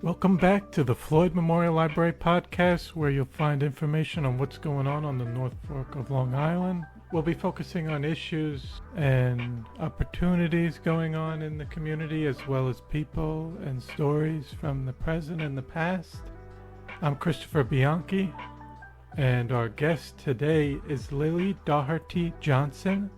Welcome back to the Floyd Memorial Library podcast, where you'll find information on what's going on the North Fork of Long Island. We'll be focusing on issues and opportunities going on in the community, as well as people and stories from the present and the past. I'm Christopher Bianchi, and our guest today is Lily Dougherty-Johnson.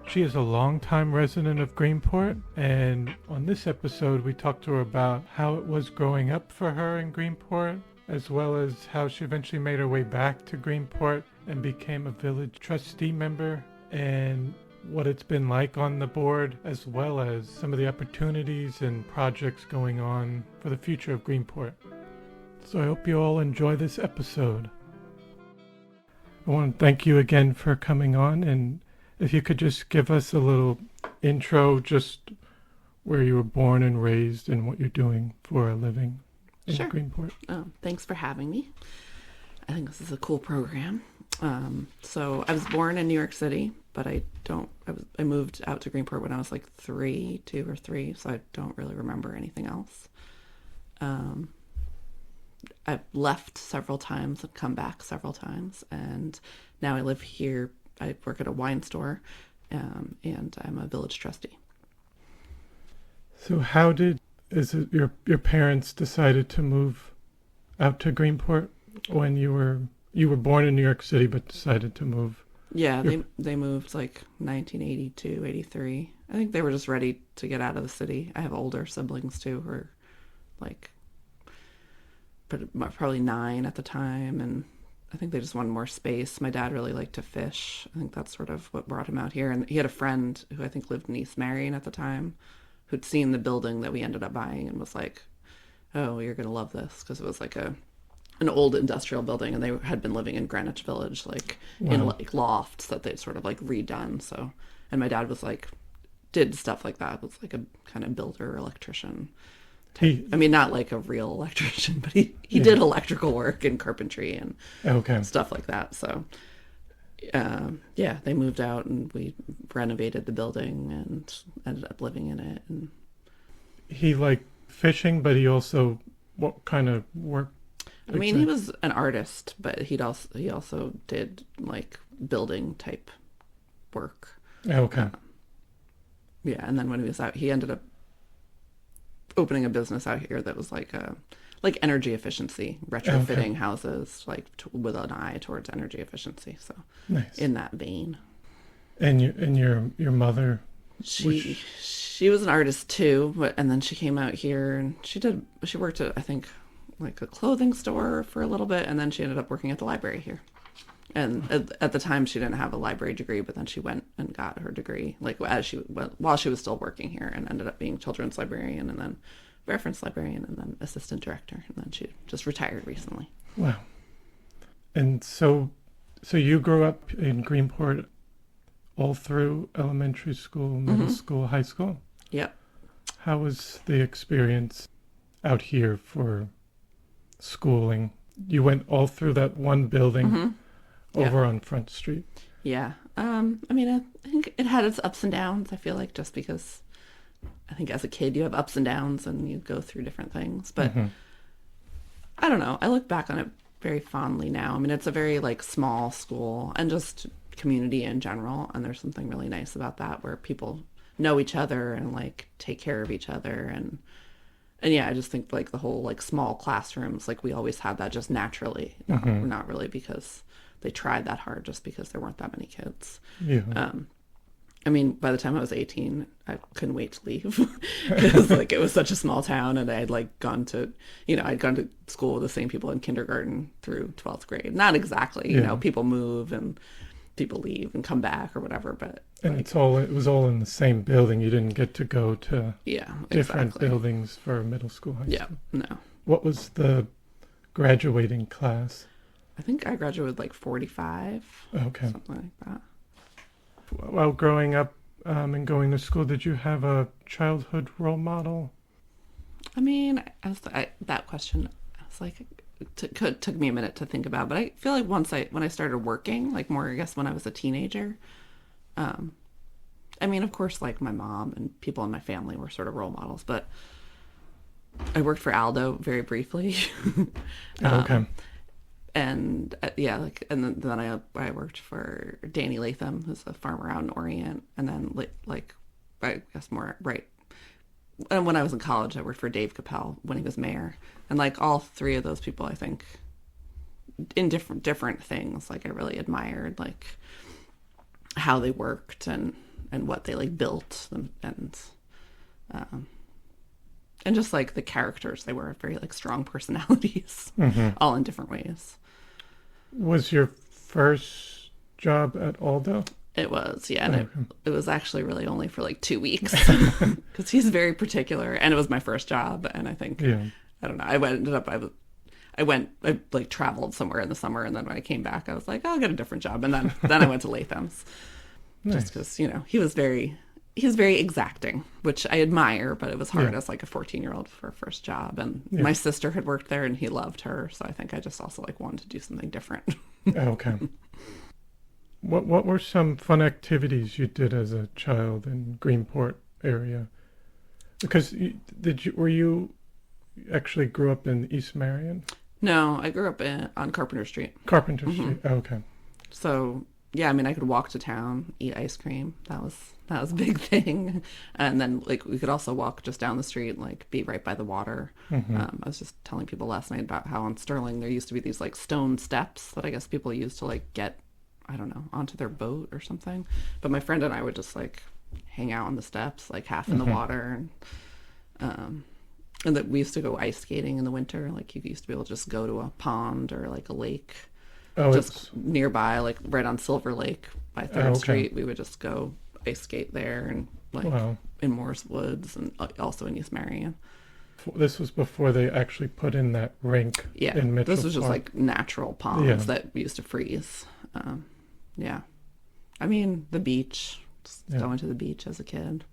She is a longtime resident of Greenport, and on this episode we talked to her about how it was growing up for her in Greenport, as well as how she eventually made her way back to Greenport and became a village trustee member, and what it's been like on the board, as well as some of the opportunities and projects going on for the future of Greenport. So I hope you all enjoy this episode. I want to thank you again for coming on, and if you could just give us a little intro, just where you were born and raised and what you're doing for a living in Greenport. Thanks for having me. I think this is a cool program. So I was born in New York City, but I moved out to Greenport when I was like 2 or 3, so I don't really remember anything else. I've left several times and come back several times, and now I live here. I work at a wine store, and I'm a village trustee. So how did your parents decided to move out to Greenport when you were born in New York City but decided to move? Yeah, they moved like 1982, 83. I think they were just ready to get out of the city. I have older siblings too who are like probably 9 at the time, and I think they just wanted more space. My dad really liked to fish. I think that's sort of what brought him out here. And he had a friend who I think lived in East Marion at the time, who'd seen the building that we ended up buying and was like, oh, you're going to love this. Because it was like an old industrial building, and they had been living in Greenwich Village, like in like lofts that they'd sort of like redone. So, and my dad was like, did stuff like that. Was like a kind of builder, electrician. I mean, not like a real electrician, but he did electrical work and carpentry and stuff like that. So, they moved out and we renovated the building and ended up living in it. And he liked fishing, but he also, what kind of work? I mean, he was an artist, but he also did like building type work. Okay. And then when he was out, he ended up opening a business out here that was like energy efficiency, retrofitting houses like with an eye towards energy efficiency. So nice. In that vein. And your mother, she was an artist too, and then she came out here and she worked at, I think, like a clothing store for a little bit, and then she ended up working at the library here. And at the time, she didn't have a library degree, but then she went and got her degree, like while she was still working here, and ended up being children's librarian, and then reference librarian, and then assistant director, and then she just retired recently. Wow! And so you grew up in Greenport all through elementary school, middle school, high school. Yep. How was the experience out here for schooling? You went all through that one building. Over on Front Street. Yeah. I mean, I think it had its ups and downs. I feel like just because I think as a kid you have ups and downs and you go through different things. But I don't know. I look back on it very fondly now. I mean, it's a very like small school and just community in general. And there's something really nice about that where people know each other and like take care of each other. And yeah, I just think like the whole like small classrooms, like we always had that just naturally, not really because they tried that hard, just because there weren't that many kids. Yeah. I mean, by the time I was 18, I couldn't wait to leave because like it was such a small town, and I'd gone to school with the same people in kindergarten through 12th grade. Not exactly, people move and people leave and come back or whatever, but and it was all in the same building. You didn't get to go to different buildings for middle school, high school. No. What was the graduating class? I think I graduated like 45. Okay. Something like that. While growing up and going to school, did you have a childhood role model? I mean, that question, I was like, it took me a minute to think about, but I feel like when I started working, like more, I guess when I was a teenager, I mean, of course, like my mom and people in my family were sort of role models, but I worked for Aldo very briefly. Okay. And yeah, like, and then I worked for Danny Latham, who's a farmer out in Orient, and then like I guess more right. And when I was in college, I worked for Dave Capel when he was mayor, and like all three of those people, I think, in different things, like I really admired like how they worked and what they like built um, and just like the characters, they were very like strong personalities, all in different ways. Was your first job at Aldo? It was, yeah, and it was actually really only for like 2 weeks because he's very particular, and it was my first job, and I think I don't know, I like traveled somewhere in the summer, and then when I came back, I was like, oh, I'll get a different job, and then I went to Latham's, just because he was very exacting, which I admire, but it was hard as like a 14-year-old for a first job, and my sister had worked there, and he loved her, so I think I just also like wanted to do something different. Okay. What were some fun activities you did as a child in Greenport area? Because were you actually grew up in East Marion? No, I grew up on Carpenter Street. Carpenter Street. Oh, okay. So yeah, I mean, I could walk to town, eat ice cream. That was a big thing. And then like we could also walk just down the street, like be right by the water. I was just telling people last night about how on Sterling there used to be these like stone steps that I guess people used to like get, I don't know, onto their boat or something. But my friend and I would just like hang out on the steps, like half in the water, and that we used to go ice skating in the winter. Like you used to be able to just go to a pond or like a lake, just nearby, like right on Silver Lake by 3rd Street. We would just go ice skate there, and like in Morris Woods, and also in East Marion. This was before they actually put in that rink. Yeah, in Mitchell this was just Park. like natural ponds that used to freeze. Yeah, I mean the beach. Just going to the beach as a kid,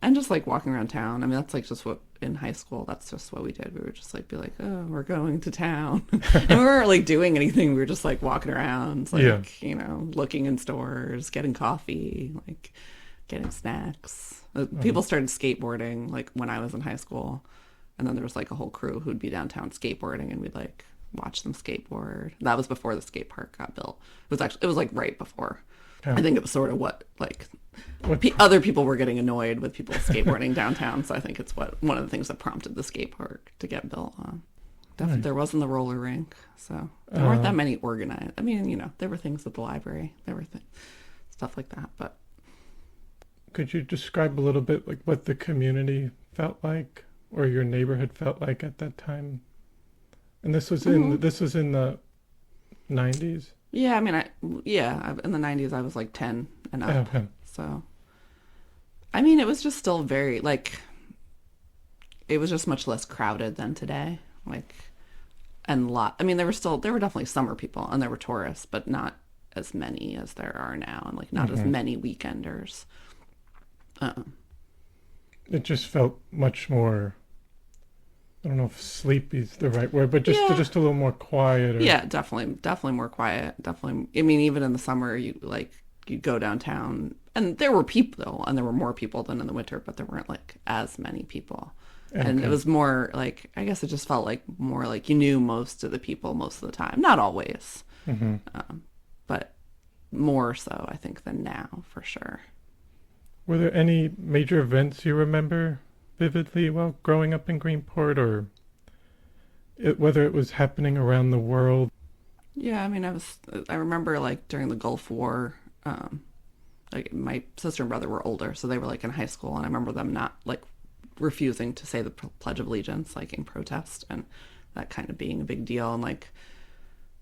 and just like walking around town. I mean that's like just what in high school. That's just what we did. We would just like be like, oh, we're going to town, and we weren't like doing anything. We were just like walking around, like you know, looking in stores, getting coffee, like getting snacks. People started skateboarding like when I was in high school, and then there was like a whole crew who'd be downtown skateboarding, and we'd like watch them skateboard. That was before the skate park got built. It was like right before. I think it was sort of what other people were getting annoyed with people skateboarding downtown. So I think it's one of the things that prompted the skate park to get built. Definitely, there wasn't the roller rink, so there weren't that many organized. I mean, you know, there were things at the library, there were stuff like that. But could you describe a little bit like what the community felt like, or your neighborhood felt like at that time? And this was in the 90s. Yeah, I mean, in the 90s, I was like 10 and up. Okay. So, I mean, it was just still very, like, it was just much less crowded than today. Like, and I mean, there were definitely summer people and there were tourists, but not as many as there are now, and like not as many weekenders. It just felt much more, I don't know if sleepy is the right word, but just a little more quiet. Yeah, definitely more quiet. Definitely. I mean, even in the summer, you'd go downtown, and there were people though, and there were more people than in the winter, but there weren't like as many people. Okay. And it was more like, I guess it just felt like more like you knew most of the people most of the time. Not always, but more so, I think, than now, for sure. Were there any major events you remember vividly while growing up in Greenport, or whether it was happening around the world? Yeah, I mean, I remember like during the Gulf War, like my sister and brother were older, so they were like in high school, and I remember them not like refusing to say the Pledge of Allegiance, like in protest, and that kind of being a big deal, and like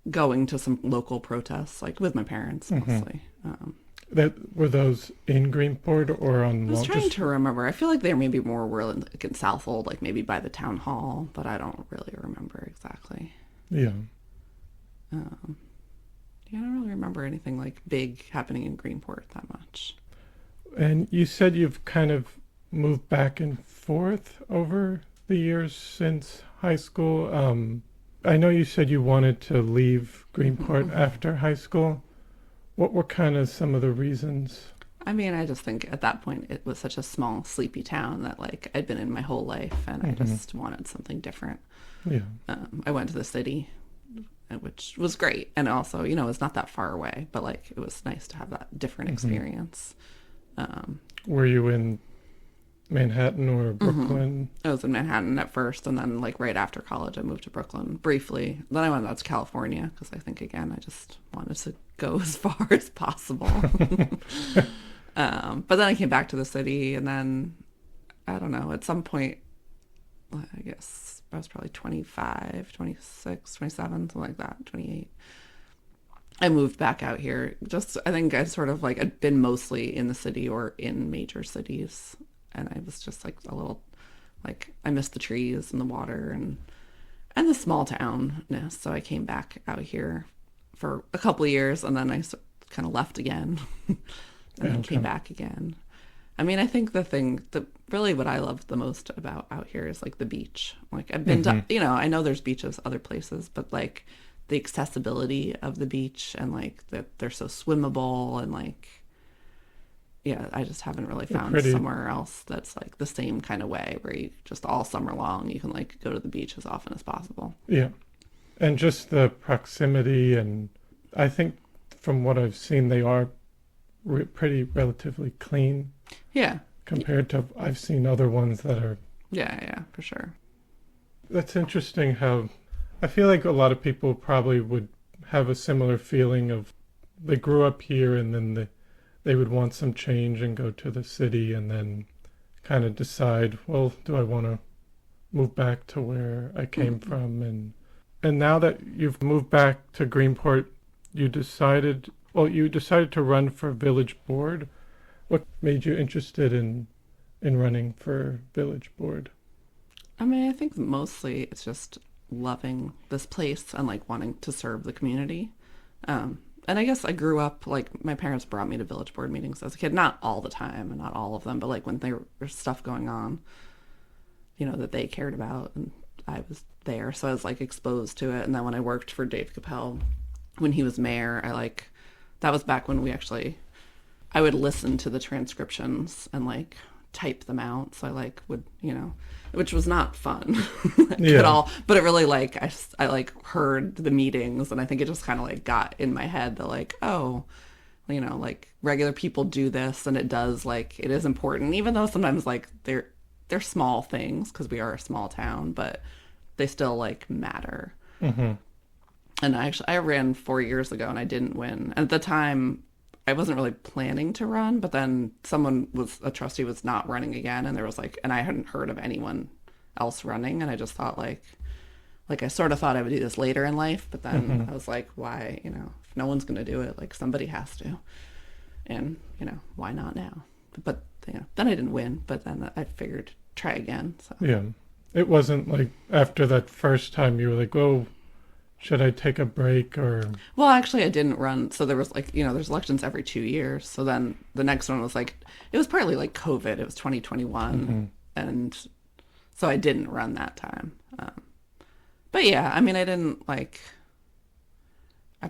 going to some local protests, like with my parents mostly. Were those in Greenport or on? I was trying to remember. I feel like there maybe more were like in Southold, like maybe by the town hall, but I don't really remember exactly. Yeah. I don't really remember anything like big happening in Greenport that much. And you said you've kind of moved back and forth over the years since high school. I know you said you wanted to leave Greenport after high school. What were kind of some of the reasons? I mean, I just think at that point it was such a small, sleepy town that like I'd been in my whole life, and I just wanted something different. Yeah. I went to the city, which was great, and also, you know, it's not that far away, but like it was nice to have that different experience. Were you in Manhattan or Brooklyn? I was in Manhattan at first, and then like right after college, I moved to Brooklyn briefly. Then I went out to California because I think again I just wanted to go as far as possible. But then I came back to the city, and then I don't know. At some point, I guess I was probably 25, 26, 27, something like that, 28. I moved back out here. Just I think I sort of like I'd been mostly in the city or in major cities. And I was just like a little, like I missed the trees and the water and the small townness. So I came back out here for a couple of years, and then I kind of left again, and then came back again. I mean, I think really what I love the most about out here is like the beach. Like I've been to, you know, I know there's beaches other places, but like the accessibility of the beach and like that they're so swimmable and like. Yeah, I just haven't really found somewhere else that's like the same kind of way where you just all summer long you can like go to the beach as often as possible. Yeah. And just the proximity, and I think from what I've seen they are pretty relatively clean. Yeah. Compared to I've seen other ones that are. Yeah, for sure. That's interesting how I feel like a lot of people probably would have a similar feeling of they grew up here and then they would want some change and go to the city and then kind of decide, well, do I want to move back to where I came from? And now that you've moved back to Greenport, you decided to run for village board. What made you interested in running for village board? I mean, I think mostly it's just loving this place and like wanting to serve the community. And I guess I grew up, like, my parents brought me to village board meetings as a kid. Not all the time and not all of them, but, like, when there was stuff going on, you know, that they cared about, and I was there. So I was, like, exposed to it. And then when I worked for Dave Capel, when he was mayor, that was back when I would listen to the transcriptions and, like, type them out. So I, like, would, you know, which was not fun at all, but it really like I like heard the meetings, and I think it just kind of like got in my head that like, oh, you know, like regular people do this, and it does, like, it is important, even though sometimes like they're small things because we are a small town, but they still like matter. And I ran 4 years ago and I didn't win, and at the time I wasn't really planning to run, but then a trustee was not running again, and there was like, and I hadn't heard of anyone else running, and I just thought like I sort of thought I would do this later in life, but then I was like, why, you know, if no one's going to do it, like somebody has to, and you know, why not now? But you know, then I didn't win, but then I figured try again. So yeah, it wasn't like after that first time you were like, oh, should I take a break or? Well, actually, I didn't run. So there was like, you know, there's elections every 2 years. So then the next one was like, it was partly like COVID. It was 2021. And so I didn't run that time. But yeah, I mean, I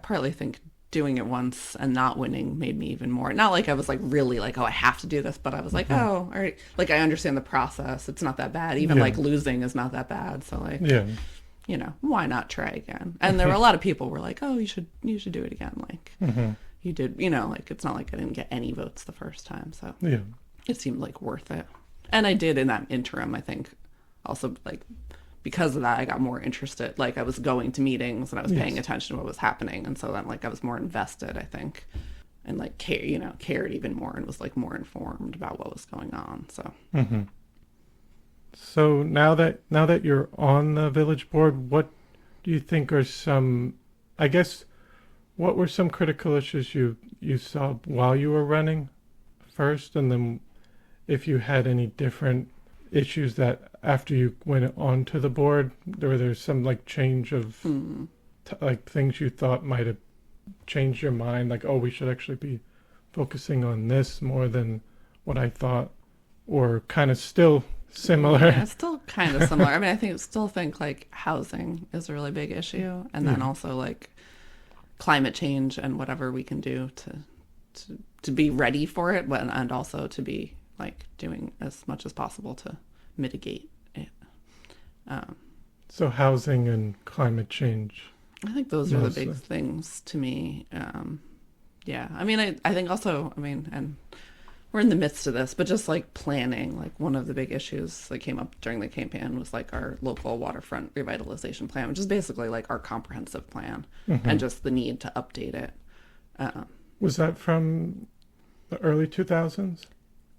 partly think doing it once and not winning made me even more. Not like I was like really like, oh, I have to do this. But I was like, oh, all right. Like I understand the process. It's not that bad. Even like losing is not that bad. So like, you know, why not try again? And there were a lot of people who were like, oh, you should do it again. Like you did, you know, like it's not like I didn't get any votes the first time. So it seemed like worth it. And I did in that interim, I think, also like because of that, I got more interested. Like I was going to meetings and I was paying attention to what was happening. And so then like I was more invested, I think, and like cared even more and was like more informed about what was going on. So. So now that you're on the village board, what do you think are some, I guess, what were some critical issues you saw while you were running first, and then if you had any different issues that after you went on to the board, there's some like change of like things you thought might have changed your mind, like, oh, we should actually be focusing on this more than what I thought, or kind of still similar? Yeah, it's still kind of similar. I mean, I still think like housing is a really big issue, and then also like climate change and whatever we can do to to be ready for it, but and also to be like doing as much as possible to mitigate it. So housing and climate change. I think those are the Mostly. big things to me. Yeah, I mean, I think also, I mean, and we're in the midst of this, but just like planning, like one of the big issues that came up during the campaign was like our local waterfront revitalization plan, which is basically like our comprehensive plan, and just the need to update it. Was that from the early 2000s?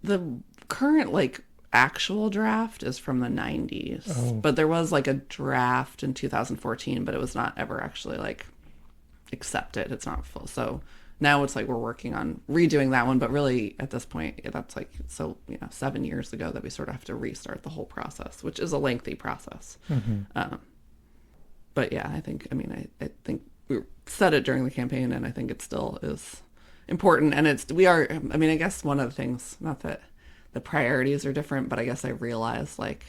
The current like actual draft is from the 90s, but there was like a draft in 2014, but it was not ever actually like accepted. It's not full. So now it's like we're working on redoing that one, but really at this point, that's like, so, 7 years ago that we sort of have to restart the whole process, which is a lengthy process. But yeah, I think, I mean, I think we said it during the campaign, and I think it still is important. And I mean, I guess one of the things, not that the priorities are different, but I guess I realize like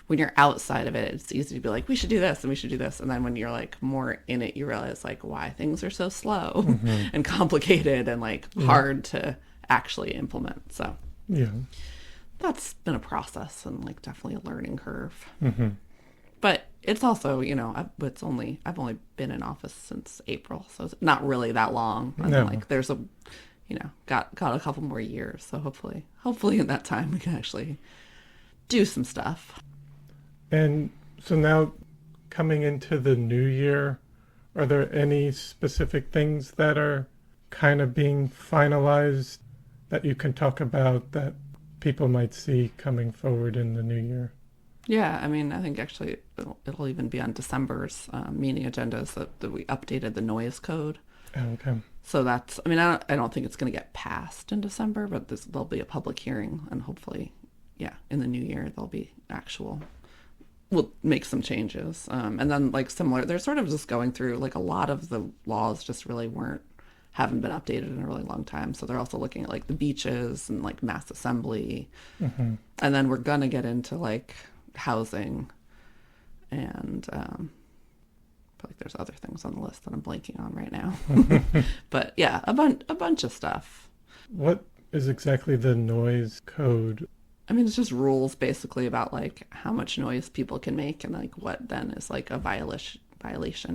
when you're outside of it, it's easy to be like, we should do this and we should do this. And then when you're like more in it, you realize like why things are so slow and complicated and like hard to actually implement. So Yeah. that's been a process and like definitely a learning curve. But it's also, I've only been in office since April, so it's not really that long. And No. like there's got a couple more years. So hopefully in that time we can actually do some stuff. And so now coming into the new year, are there any specific things that are kind of being finalized that you can talk about that people might see coming forward in the new year? Yeah, I mean, I think actually it'll even be on December's meeting agendas that we updated the noise code. Okay. So that's, I mean, I don't think it's going to get passed in December, but there'll be a public hearing, and hopefully, in the new year there'll be we'll make some changes. And then like similar, they're sort of just going through like a lot of the laws just really haven't been updated in a really long time. So they're also looking at like the beaches and like mass assembly. And then we're going to get into like housing and like there's other things on the list that I'm blanking on right now. But yeah, a bunch of stuff. What is exactly the noise code? I mean, it's just rules basically about like how much noise people can make and like what then is like a violation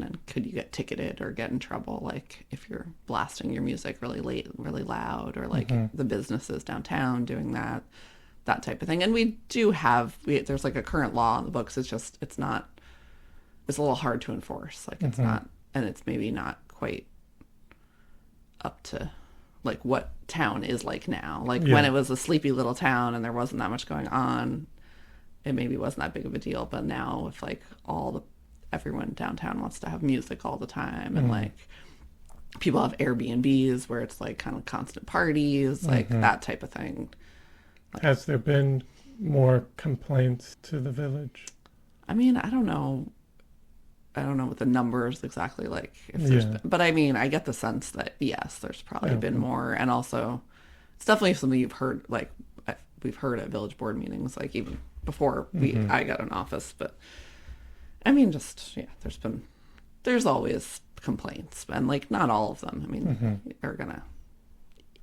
and could you get ticketed or get in trouble like if you're blasting your music really late, really loud, or like the businesses downtown doing that type of thing. And we do there's like a current law in the books. It's a little hard to enforce. Like it's not, and it's maybe not quite up to like what town is like now. Like when it was a sleepy little town and there wasn't that much going on, it maybe wasn't that big of a deal. But now if like everyone downtown wants to have music all the time and like people have Airbnbs where it's like kind of constant parties, like that type of thing. Has there been more complaints to the village? I mean, I don't know what the numbers exactly like. If there's been, but I mean, I get the sense that yes, there's probably been more, and also it's definitely something you've heard. Like we've heard at village board meetings, like even before I got in office. But I mean, just there's always complaints, and like not all of them. I mean,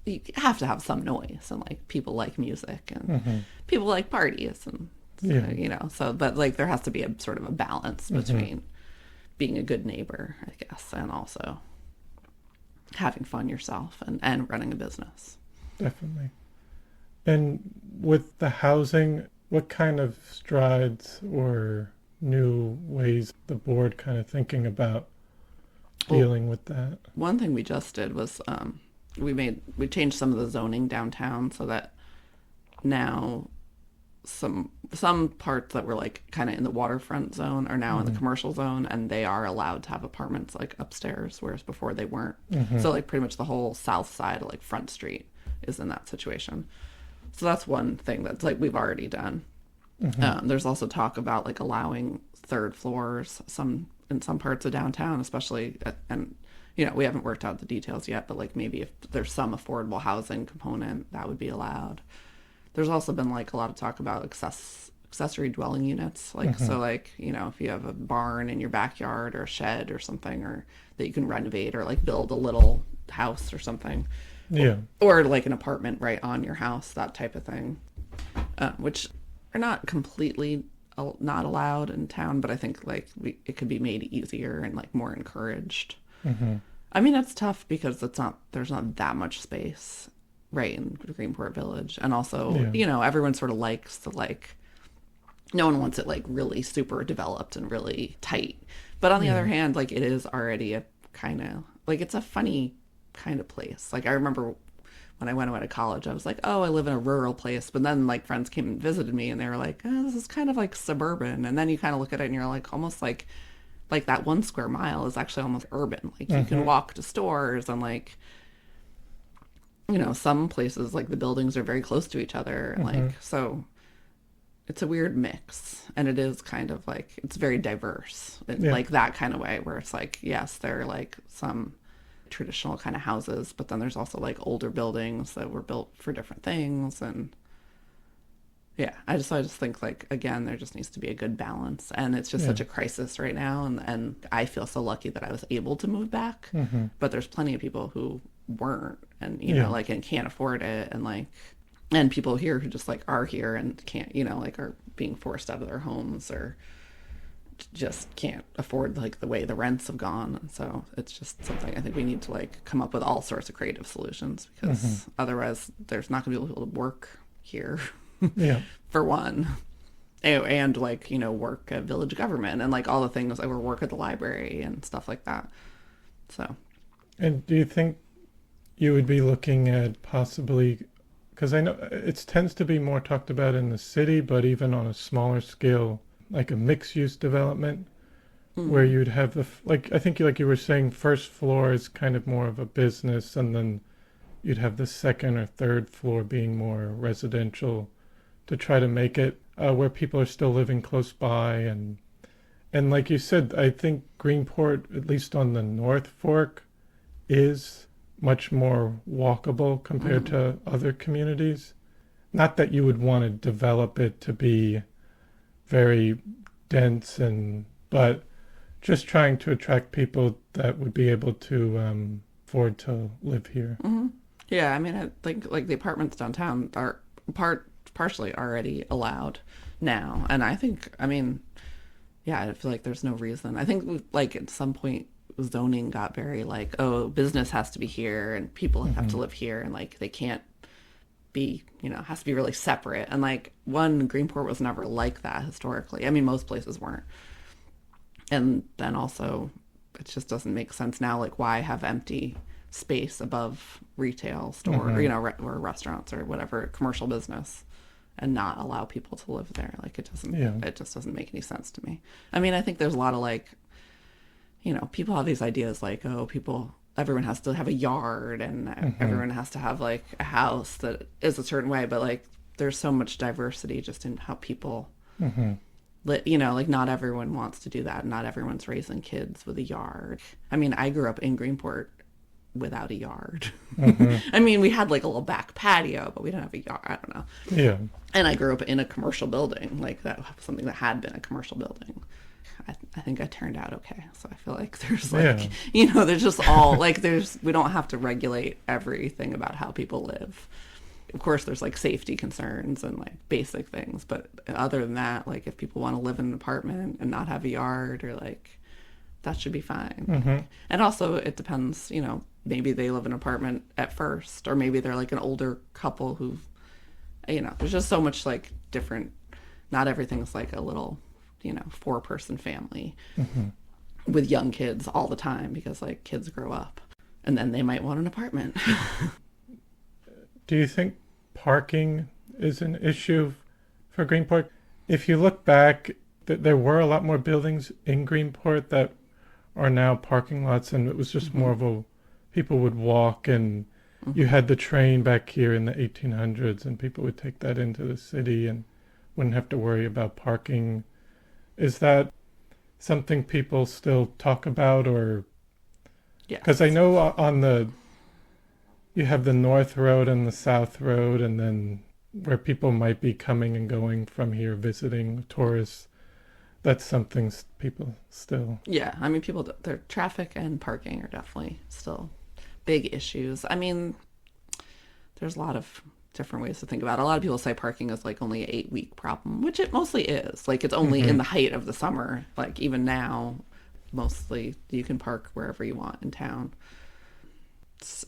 you have to have some noise, and like people like music, and people like parties, and so but like there has to be a sort of a balance between being a good neighbor, I guess, and also having fun yourself and running a business. Definitely. And with the housing, what kind of strides or new ways the board kind of thinking about dealing with that? One thing we just did was we changed some of the zoning downtown so that now some parts that were like kind of in the waterfront zone are now in the commercial zone, and they are allowed to have apartments like upstairs, whereas before they weren't. So like pretty much the whole south side of like Front Street is in that situation. So that's one thing that's like we've already done. There's also talk about like allowing third floors in some parts of downtown, especially and we haven't worked out the details yet, but like maybe if there's some affordable housing component that would be allowed. There's also been like a lot of talk about accessory dwelling units, like so like if you have a barn in your backyard or a shed or something, or that you can renovate or like build a little house or something. Yeah. or like an apartment right on your house, that type of thing, which are not completely not allowed in town, but I think like it could be made easier and like more encouraged. Mm-hmm. I mean, it's tough because there's not that much space right in Greenport Village, and also Yeah. everyone sort of likes the like no one wants it like really super developed and really tight. But on the other Yeah. hand, like it is already a kind of like it's a funny kind of place. Like I remember when I went away to college, I was like, oh, I live in a rural place. But then like friends came and visited me and they were like, oh, this is kind of like suburban. And then you kind of look at it and you're like almost like that 1 square mile is actually almost urban. Like you can Mm-hmm. walk to stores and like some places like the buildings are very close to each other. Mm-hmm. Like so it's a weird mix, and it is kind of like it's very diverse in Yeah. like that kind of way where it's like yes there are like some traditional kind of houses, but then there's also like older buildings that were built for different things. And yeah, I just think like again there just needs to be a good balance, and it's just Yeah. such a crisis right now, and I feel so lucky that I was able to move back. Mm-hmm. But there's plenty of people who weren't, and Yeah. like and can't afford it, and like and people here who just like are here and can't like are being forced out of their homes or just can't afford like the way the rents have gone. And so it's just something I think we need to like come up with all sorts of creative solutions, because otherwise there's not going to be able to work here Yeah. for one. And like work at village government and like all the things like work at the library and stuff like that. So And do you think you would be looking at possibly, because I know it tends to be more talked about in the city, but even on a smaller scale, like a mixed-use development, where you'd have like I think like you were saying, first floor is kind of more of a business, and then you'd have the second or third floor being more residential, to try to make it where people are still living close by. And like you said, I think Greenport, at least on the North Fork, is much more walkable compared to other communities. Not that you would want to develop it to be very dense, but just trying to attract people that would be able to afford to live here. yeah, I mean I think like the apartments downtown are partially already allowed now, and I think I mean yeah, I feel like there's no reason. I think like at some point zoning got very like, oh, business has to be here and people have to live here, and like they can't be, has to be really separate. And like Greenport was never like that historically. I mean, most places weren't. And then also it just doesn't make sense now. Like why have empty space above retail store, or restaurants or whatever, commercial business, and not allow people to live there? Like it just doesn't make any sense to me. I mean, I think there's a lot of like, people have these ideas like, oh, everyone has to have a yard and everyone has to have like a house that is a certain way. But like, there's so much diversity just in how people, like not everyone wants to do that. Not everyone's raising kids with a yard. I mean, I grew up in Greenport without a yard. I mean, we had like a little back patio, but we didn't have a yard. I don't know. Yeah. And I grew up in a commercial building, like that, something that had been a commercial building. I think I turned out okay. So I feel like there's like, there's just all like we don't have to regulate everything about how people live. Of course, there's like safety concerns and like basic things. But other than that, like if people want to live in an apartment and not have a yard, or like that should be fine. And also it depends, maybe they live in an apartment at first, or maybe they're like an older couple who, there's just so much like different, not everything's like a little 4-person family with young kids all the time, because like kids grow up and then they might want an apartment. Do you think parking is an issue for Greenport? If you look back, there were a lot more buildings in Greenport that are now parking lots, and it was just more of people would walk, and you had the train back here in the 1800s, and people would take that into the city and wouldn't have to worry about parking. Is that something people still talk about? Or Yeah, because I know you have the North Road and the South Road, and then where people might be coming and going from here visiting tourists, that's something people still. yeah, I mean, their traffic and parking are definitely still big issues. I mean, there's a lot of different ways to think about it. A lot of people say parking is like only an 8-week problem, which it mostly is. Like it's only in the height of the summer. Like even now, mostly you can park wherever you want in town.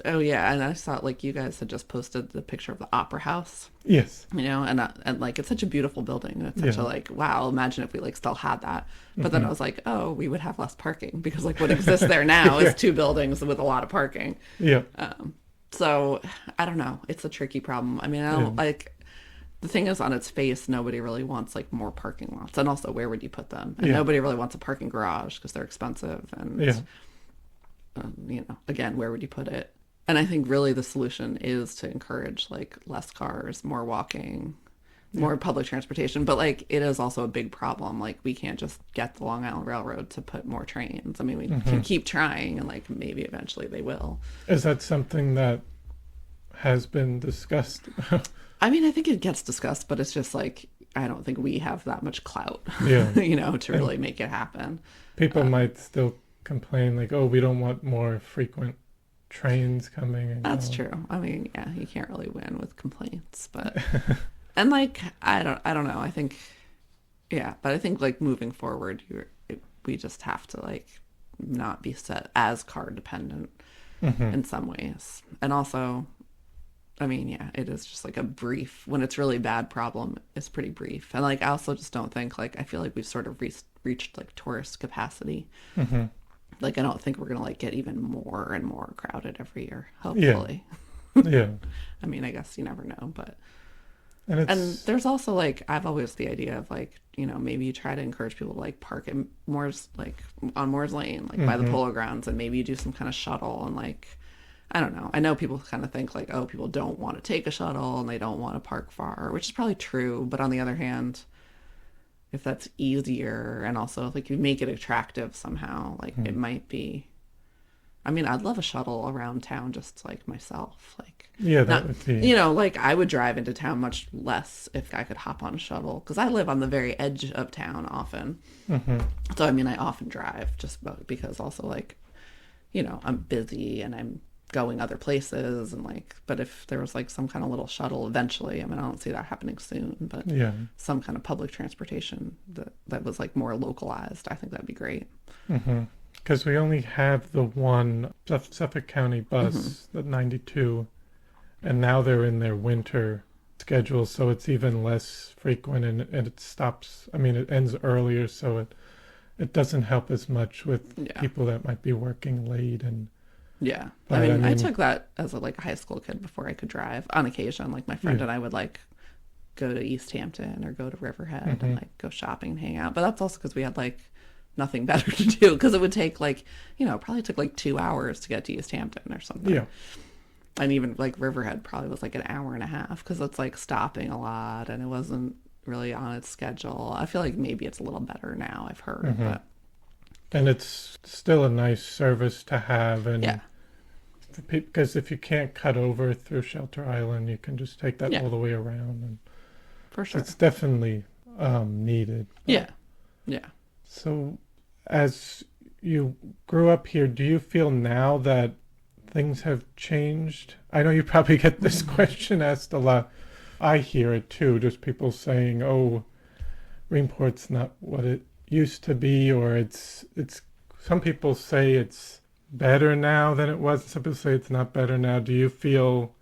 Oh yeah, and I saw like you guys had just posted the picture of the Opera House. Yes. And like it's such a beautiful building. And it's such a like wow. Imagine if we like still had that. But then I was like, oh, we would have less parking because like what exists there now is 2 buildings with a lot of parking. Yeah. So I don't know. It's a tricky problem. I mean, I don't like. The thing is, on its face, nobody really wants like more parking lots, and also where would you put them? And nobody really wants a parking garage because they're expensive, and again, where would you put it? And I think really the solution is to encourage like less cars, more walking, more public transportation. But like it is also a big problem. Like we can't just get the Long Island Railroad to put more trains. I mean, we can keep trying, and like maybe eventually they will. Is that something that has been discussed? I mean, I think it gets discussed, but it's just like I don't think we have that much clout, Yeah. to really make it happen. People might still complain like, oh, we don't want more frequent trains coming and That's going. true. I mean, yeah, you can't really win with complaints, but and like I don't know. I think but I think like moving forward, we just have to like not be set as car dependent in some ways, and also. I mean, yeah, it is just like a brief, when it's really bad problem, it's pretty brief. And like, I also just don't think like, I feel like we've sort of reached like tourist capacity. Like, I don't think we're going to like get even more and more crowded every year, hopefully. Yeah. I mean, I guess you never know, but. And there's also like, I've always the idea of like, maybe you try to encourage people to like park in Moore's, like on Moore's Lane, like by the polo grounds, and maybe you do some kind of shuttle and like, I don't know. I know people kind of think like, oh, people don't want to take a shuttle and they don't want to park far, which is probably true. But on the other hand, if that's easier and also like you make it attractive somehow, like it might be. I mean, I'd love a shuttle around town just like myself. Like, that would be. like I would drive into town much less if I could hop on a shuttle because I live on the very edge of town often. So, I mean, I often drive just because also like, I'm busy and I'm going other places and like, but if there was like some kind of little shuttle eventually, I mean, I don't see that happening soon, but some kind of public transportation that was like more localized, I think that'd be great. Because we only have the one Suffolk County bus, the 92, and now they're in their winter schedule, so it's even less frequent and it stops. I mean, it ends earlier, so it doesn't help as much with people that might be working late and. Yeah. But, I mean, I took that as a high school kid before I could drive on occasion. Like my friend and I would like go to East Hampton or go to Riverhead and like go shopping and hang out. But that's also because we had like nothing better to do because it would take like, probably took like 2 hours to get to East Hampton or something. Yeah. And even like Riverhead probably was like an hour and a half because it's like stopping a lot and it wasn't really on its schedule. I feel like maybe it's a little better now, I've heard. But. And it's still a nice service to have. And because if you can't cut over through Shelter Island, you can just take that all the way around. And for sure. It's definitely needed. Yeah. So as you grew up here, do you feel now that things have changed? I know you probably get this question asked a lot. I hear it too, just people saying, oh, Greenport's not what it used to be, or it's some people say it's better now than it was. Some people say it's not better now. Do you feel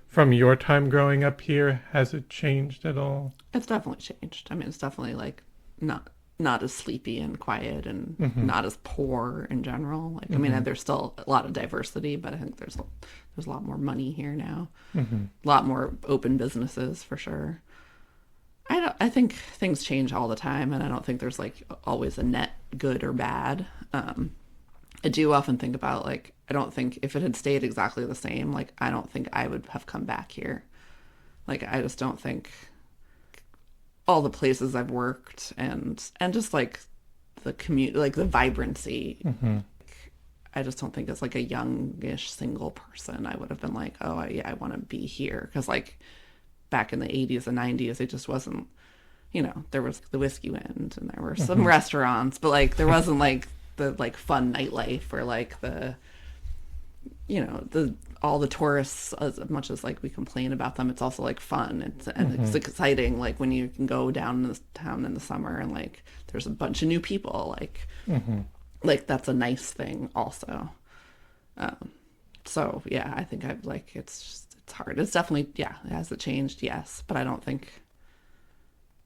from your time growing up here, has it changed at all? It's definitely changed. I mean, it's definitely like not as sleepy and quiet and not as poor in general. Like, I mean, there's still a lot of diversity, but I think there's a lot more money here now. A lot more open businesses for sure. I think things change all the time, and I don't think there's like always a net good or bad. I do often think about like, I don't think if it had stayed exactly the same, like I don't think I would have come back here. Like I just don't think all the places I've worked and just like the community, like the vibrancy. I just don't think as like a youngish single person I would have been like, oh I want to be here, because like back in the 80s and 90s it just wasn't, there was the Whiskey Wind and there were some restaurants, but like there wasn't like the like fun nightlife or like the the all the tourists, as much as like we complain about them, it's also like fun. It's exciting. Like when you can go down to the town in the summer and like there's a bunch of new people. Like that's a nice thing also. So yeah, I think I've like it's hard. It's definitely Has it changed? Yes, but I don't think.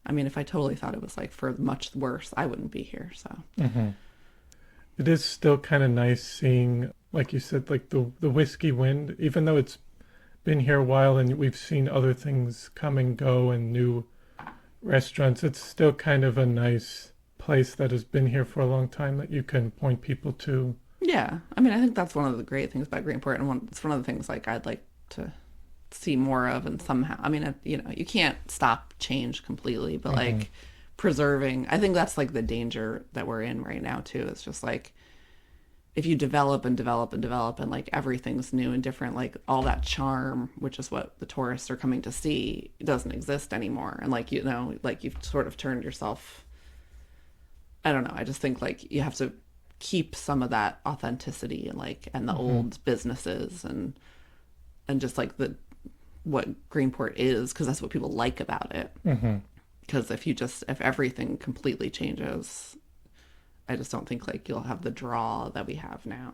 I mean, if I totally thought it was like for much worse, I wouldn't be here. So it is still kind of nice seeing, like you said, like the Whiskey Wind, even though it's been here a while and we've seen other things come and go and new restaurants. It's still kind of a nice place that has been here for a long time that you can point people to. Yeah, I mean, I think that's one of the great things about Greenport, and it's one of the things like I'd like to see more of. And somehow, I mean, you can't stop change completely, but like preserving. I think that's like the danger that we're in right now too. It's just like if you develop and develop and develop, and like everything's new and different, like all that charm, which is what the tourists are coming to see, doesn't exist anymore. And like like you've sort of turned yourself. I don't know. I just think like you have to keep some of that authenticity and the old businesses and just like what Greenport is, because that's what people like about it. Because if everything completely changes, I just don't think like you'll have the draw that we have now.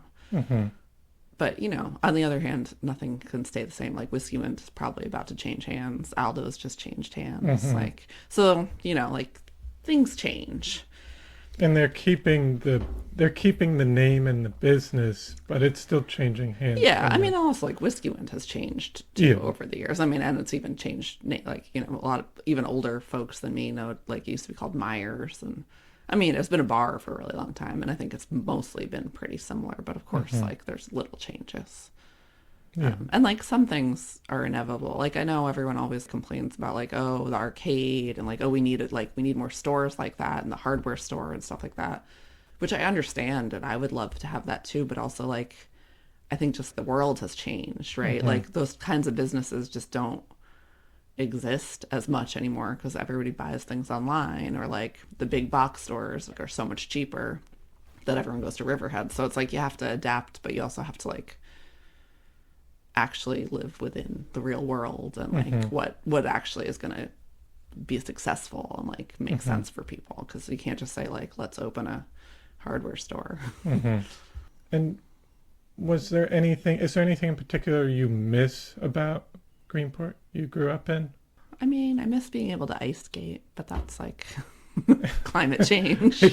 But on the other hand, nothing can stay the same. Like Whiskey Wind is probably about to change hands. Aldo's just changed hands. Like so, like things change. And they're keeping the name and the business, but it's still changing hands. Yeah, I mean, also like Whiskey Wind has changed too over the years. I mean, and it's even changed. Like a lot of even older folks than me know. Like it used to be called Myers, and I mean, it's been a bar for a really long time, and I think it's mostly been pretty similar. But of course, like there's little changes. And like some things are inevitable. Like I know everyone always complains about like, oh, the arcade and like, oh, we need more stores like that and the hardware store and stuff like that, which I understand. And I would love to have that too. But also like, I think just the world has changed, right? Like those kinds of businesses just don't exist as much anymore because everybody buys things online, or like the big box stores are so much cheaper that everyone goes to Riverhead. So it's like you have to adapt, but you also have to like actually live within the real world and like what actually is going to be successful and like make sense for people, because you can't just say like let's open a hardware store. And is there anything in particular you miss about Greenport you grew up in? I mean, I miss being able to ice skate, but that's like climate change.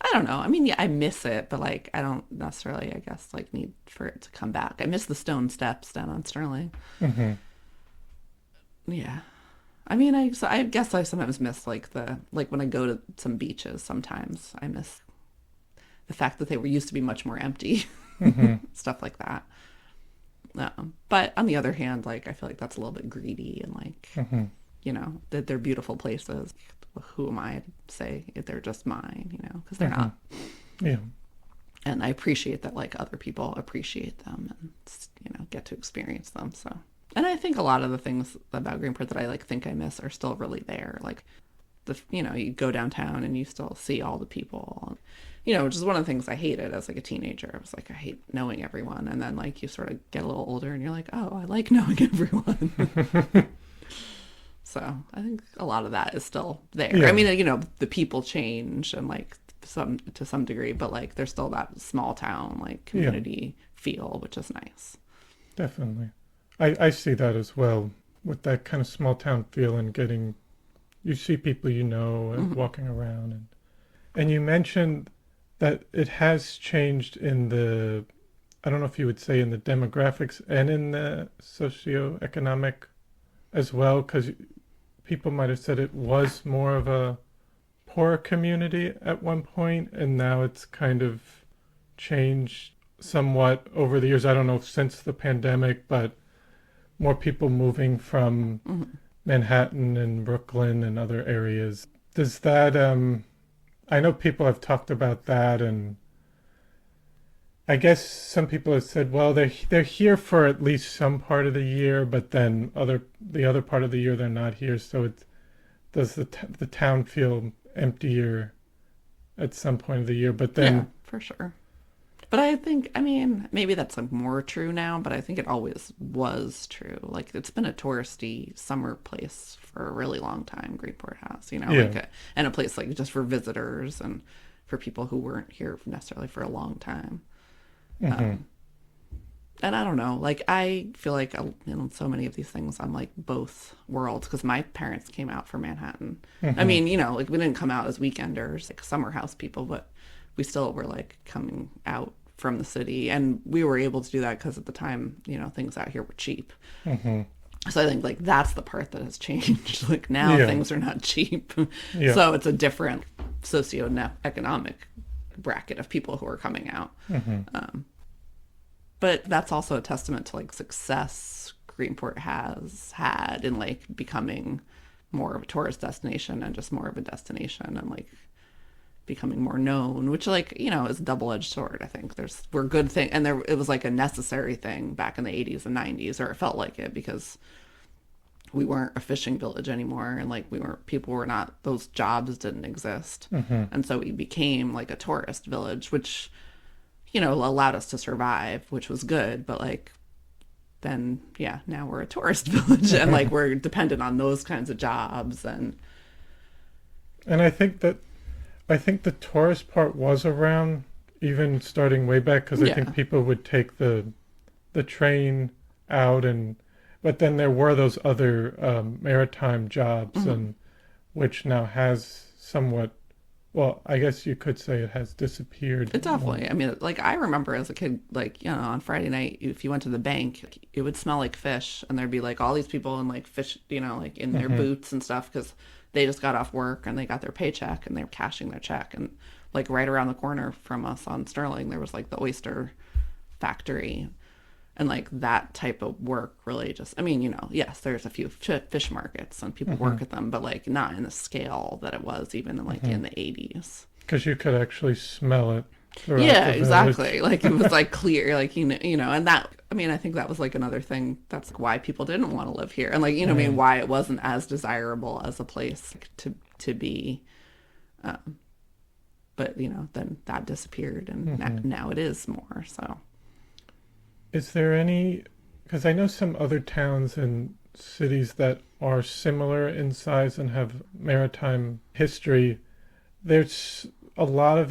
I don't know. I mean, yeah, I miss it, but like I don't necessarily, I guess, like need for it to come back. I miss the stone steps down on Sterling. Yeah. I mean, I guess I sometimes miss like when I go to some beaches, sometimes I miss the fact that they used to be much more empty, stuff like that. But on the other hand, like I feel like that's a little bit greedy and like, that they're beautiful places. Who am I to say if they're just mine, because they're not. Yeah. And I appreciate that like other people appreciate them and, get to experience them. So, and I think a lot of the things about Greenport that I like think I miss are still really there. Like you go downtown and you still see all the people, which is one of the things I hated as like a teenager. I was like, I hate knowing everyone. And then like you sort of get a little older and you're like, oh, I like knowing everyone. So I think a lot of that is still there. Yeah. I mean, the people change and like to some degree, but like there's still that small town like community feel, which is nice. Definitely. I see that as well, with that kind of small town feel and you see people and walking around. And you mentioned that it has changed in I don't know if you would say in the demographics and in the socioeconomic as well, because people might have said it was more of a poor community at one point, and now it's kind of changed somewhat over the years. I don't know if since the pandemic, but more people moving from Manhattan and Brooklyn and other areas. Does that, I know people have talked about that, and I guess some people have said, well, they're here for at least some part of the year, but then the other part of the year they're not here. So does the town feel emptier at some point of the year? But then, yeah, for sure. But I think, I mean, maybe that's like more true now, but I think it always was true. Like it's been a touristy summer place for a really long time. Greenport has, Yeah. like and a place like just for visitors and for people who weren't here necessarily for a long time. And I don't know, like I feel like so many of these things I'm like both worlds because my parents came out for Manhattan. I mean, like we didn't come out as weekenders, like summer house people, but we still were like coming out from the city, and we were able to do that because at the time, things out here were cheap. So I think like that's the part that has changed. Like now things are not cheap, so it's a different socioeconomic bracket of people who are coming out. But that's also a testament to like success Greenport has had in like becoming more of a tourist destination and just more of a destination and like becoming more known, which like, is a double-edged sword. I think we're good thing. And it was like a necessary thing back in the 80s and 90s, or it felt like it because we weren't a fishing village anymore. And like people were not, those jobs didn't exist. And so we became like a tourist village, which, allowed us to survive, which was good. But like, then, now we're a tourist village and like we're dependent on those kinds of jobs. And I think the tourist part was around even starting way back because I think people would take the train out but then there were those other maritime jobs and which now has somewhat, well, I guess you could say it has disappeared. It definitely. I mean, like I remember as a kid, like, on Friday night, if you went to the bank, it would smell like fish and there'd be like all these people in like fish, like in their boots and stuff because they just got off work and they got their paycheck and they were cashing their check. And like right around the corner from us on Sterling, there was like the oyster factory. And like that type of work really just, I mean, yes, there's a few fish markets and people work at them, but like not in the scale that it was even in like in the 80s. Because you could actually smell it. Yeah, exactly. Like it was like clear, like, and that, I mean, I think that was like another thing. That's like why people didn't want to live here. And like, I mean, why it wasn't as desirable as a place to be. But, then that disappeared and now it is more. So. Is there any, because I know some other towns and cities that are similar in size and have maritime history, there's a lot of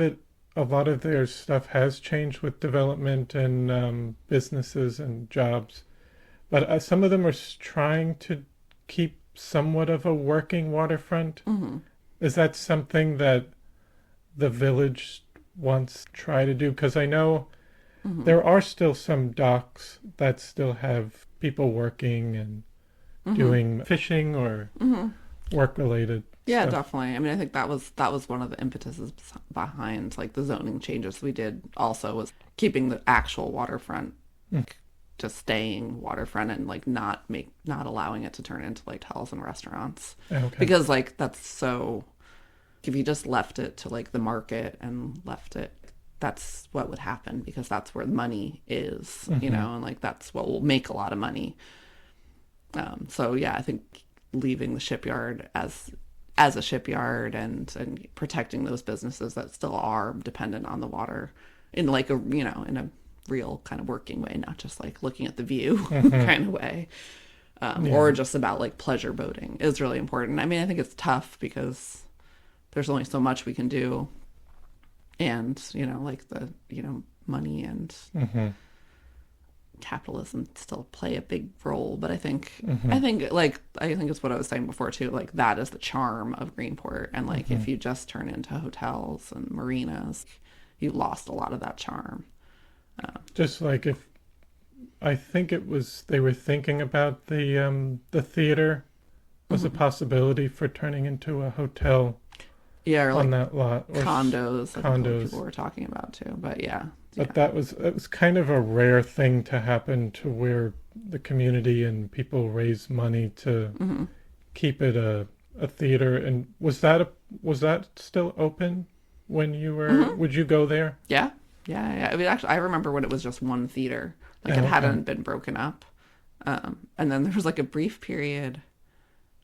their stuff has changed with development and businesses and jobs. But some of them are trying to keep somewhat of a working waterfront. Is that something that the village wants to try to do? Because I know there are still some docks that still have people working and doing fishing or work-related Yeah, stuff. definitely. I mean, I think that was one of the impetuses behind like the zoning changes we did also was keeping the actual waterfront just staying waterfront and like not allowing it to turn into like hotels and restaurants. Okay. Because like that's so, if you just left it to like the market and left it, that's what would happen because that's where the money is, and like that's what will make a lot of money. So yeah, I think leaving the shipyard as a shipyard and protecting those businesses that still are dependent on the water in like in a real kind of working way, not just like looking at the view kind of way, or just about like pleasure boating is really important. I mean, I think it's tough because there's only so much we can do. And, like the, money and capitalism still play a big role. But I think it's what I was saying before too, like that is the charm of Greenport. And like, if you just turn into hotels and marinas, you lost a lot of that charm. Just like I think it was, they were thinking about the theater was a possibility for turning into a hotel. Yeah, or like on that lot. Or condos. I think condos. people were talking about too, but yeah. But it was kind of a rare thing to happen to where the community and people raise money to keep it a theater. And was that still open when you were? Would you go there? Yeah. I mean, actually, I remember when it was just one theater, like it hadn't been broken up, and then there was like a brief period.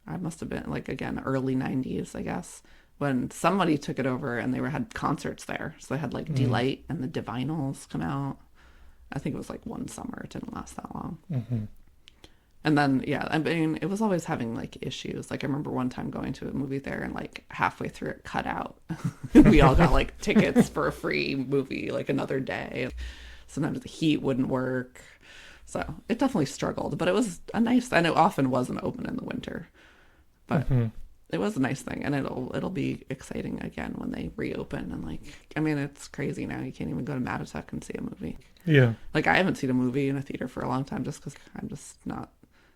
I must have been like again early 90s, I guess, when somebody took it over and they had concerts there. So they had like Delight and the Divinals come out. I think it was like one summer. It didn't last that long. And then, yeah, I mean, it was always having like issues. Like I remember one time going to a movie there and like halfway through it cut out. We all got like tickets for a free movie like another day. Sometimes the heat wouldn't work. So it definitely struggled, but it was a nice, and it often wasn't open in the winter, but it was a nice thing. And it'll be exciting again when they reopen. And like, I mean, it's crazy now. You can't even go to Mattituck and see a movie. Yeah. Like I haven't seen a movie in a theater for a long time just because I'm just not,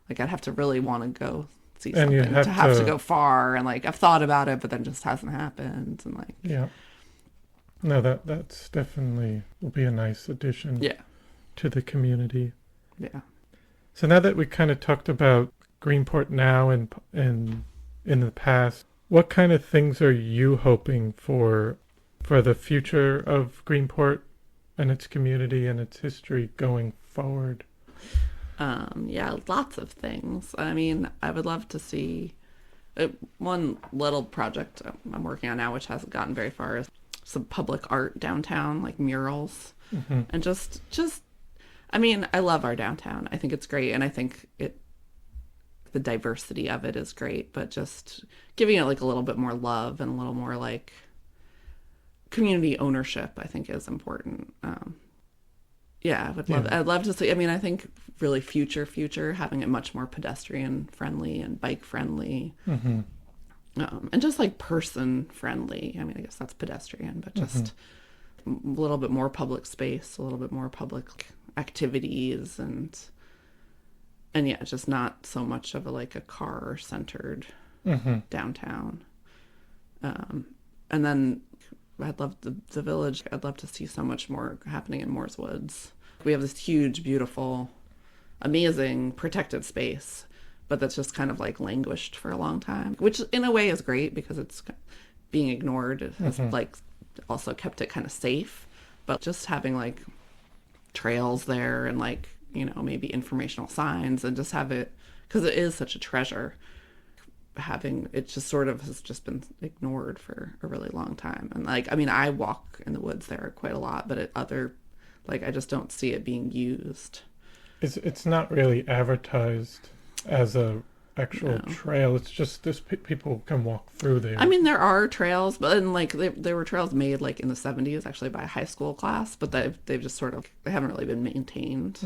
like I'd have to really want to go see something to have to go far. And like, I've thought about it, but then just hasn't happened. And like, yeah. No, that's definitely will be a nice addition to the community. Yeah. So now that we kind of talked about Greenport now and in the past, what kind of things are you hoping for the future of Greenport and its community and its history going forward? Yeah, lots of things. I mean, I would love to see one little project I'm working on now, which hasn't gotten very far, is some public art downtown, like murals, and just. I mean, I love our downtown. I think it's great, and I think the diversity of it is great. But just giving it like a little bit more love and a little more like community ownership, I think, is important. Yeah, I'd love to see. I mean, I think really future having it much more pedestrian friendly and bike friendly, and just like person friendly. I mean, I guess that's pedestrian, but just a little bit more public space, a little bit more public activities, and yeah, just not so much of a car centered downtown. And then I'd love the village. I'd love to see so much more happening in Moore's Woods. We have this huge, beautiful, amazing protected space, but that's just kind of like languished for a long time, which in a way is great because it's being ignored. It has like also kept it kind of safe, but just having like trails there and like, you know, maybe informational signs and just have it, because it is such a treasure, having it just sort of has just been ignored for a really long time. And like, I mean, I walk in the woods there quite a lot, but I just don't see it being used. It's not really advertised as a actual trail. It's just people can walk through there. I mean, there are trails, but and like there were trails made like in the 70s actually by a high school class, but they've just sort of, they haven't really been maintained.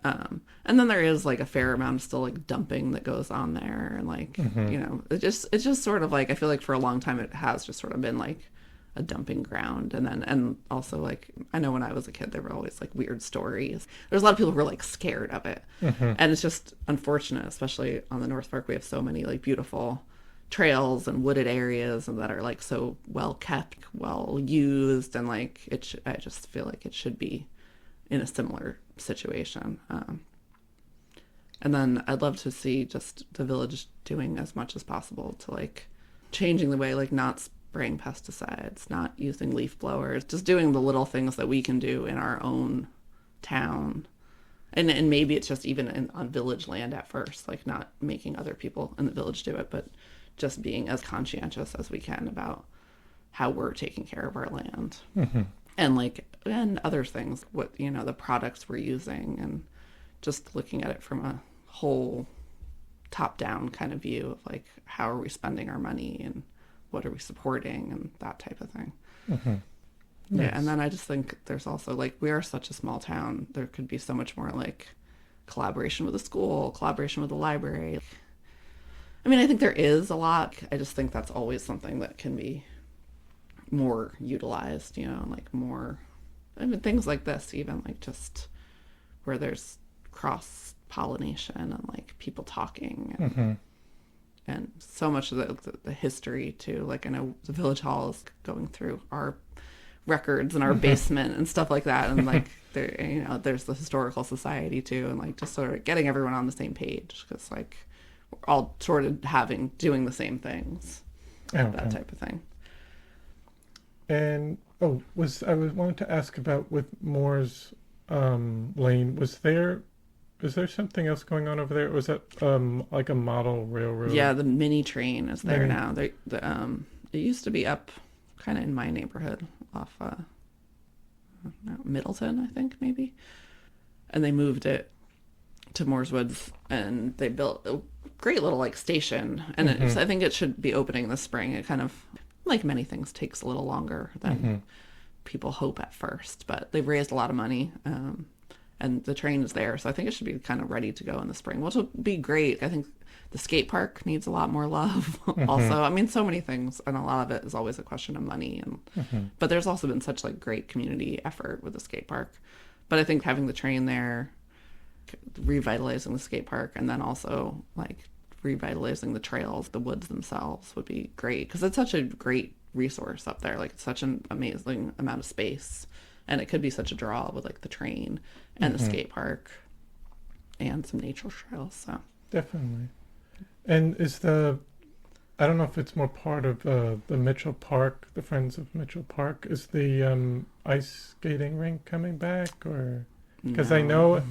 And then there is like a fair amount of still like dumping that goes on there, and like you know, it's just sort of like, I feel like for a long time it has just sort of been like a dumping ground. And also like, I know when I was a kid there were always like weird stories. There's a lot of people who were like scared of it, and it's just unfortunate, especially on the North Fork. We have so many like beautiful trails and wooded areas and that are like so well kept, well used, and like I just feel like it should be in a similar situation. And then I'd love to see just the village doing as much as possible to like changing the way, like not spraying pesticides, not using leaf blowers, just doing the little things that we can do in our own town. And maybe it's just even on village land at first, like not making other people in the village do it, but just being as conscientious as we can about how we're taking care of our land. And other things, what, you know, the products we're using, and just looking at it from a whole top-down kind of view of like, how are we spending our money and what are we supporting and that type of thing. Nice. Yeah, and then I just think there's also like, we are such a small town, there could be so much more like collaboration with the school, collaboration with the library. I mean, I think there is a lot. I just think that's always something that can be more utilized, you know, like more, I mean, things like this, even like just where there's cross pollination and like people talking and so much of the history too. Like I know the village hall is going through our records in our basement and stuff like that, and like there, you know, there's the historical society too, and like just sort of getting everyone on the same page, because like we're all sort of doing the same things, that type of thing. And I wanted to ask about with Moore's Lane, is there something else going on over there? Or was that like a model railroad? Yeah, the mini train is there now. It used to be up kind of in my neighborhood off Middleton, I think, maybe. And they moved it to Moore's Woods, and they built a great little like station. And I think it should be opening this spring. It kind of, like many things, takes a little longer than people hope at first. But they've raised a lot of money, and the train is there. So I think it should be kind of ready to go in the spring, which will be great. I think the skate park needs a lot more love also. I mean, so many things, and a lot of it is always a question of money. And but there's also been such like great community effort with the skate park. But I think having the train there, revitalizing the skate park, and then also like revitalizing the trails, the woods themselves would be great, because it's such a great resource up there. Like, it's such an amazing amount of space, and it could be such a draw with like the train and the skate park and some nature trails. So definitely. And I don't know if it's more part of the Mitchell Park, the Friends of Mitchell Park. Is the ice skating rink coming back, or because I know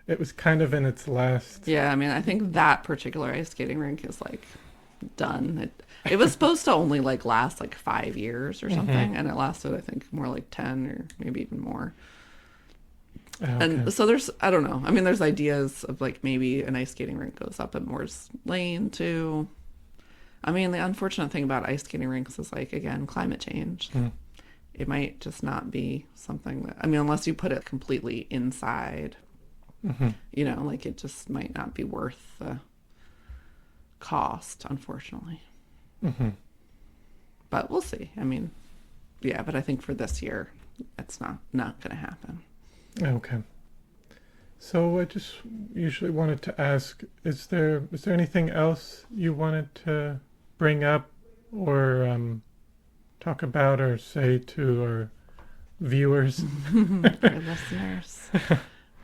it was kind of in its last. Yeah, I mean, I think that particular ice skating rink is like done. It was supposed to only like last like 5 years or something, and it lasted, I think, more like 10 or maybe even more. Oh, okay. And so I don't know. I mean, there's ideas of like maybe an ice skating rink goes up at Moore's Lane too. I mean, the unfortunate thing about ice skating rinks is like, again, climate change. It might just not be something that, I mean, unless you put it completely inside, you know, like it just might not be worth the cost, unfortunately. But we'll see. I mean, yeah, but I think for this year, it's not going to happen. Okay. So I just usually wanted to ask, is there anything else you wanted to bring up or talk about or say to our viewers? Our listeners.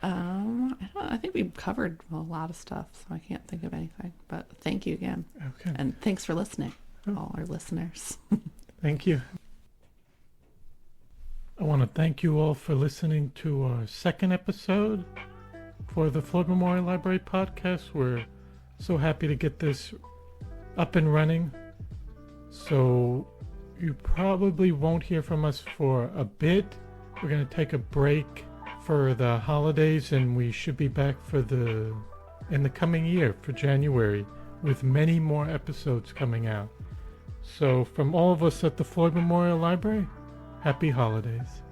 I think we've covered a lot of stuff, so I can't think of anything. But thank you again. Okay. And thanks for listening, all our listeners. Thank you. I want to thank you all for listening to our second episode for the Floyd Memorial Library podcast. We're so happy to get this up and running. So you probably won't hear from us for a bit. We're going to take a break for the holidays, and we should be back in the coming year for January with many more episodes coming out. So from all of us at the Floyd Memorial Library, happy holidays.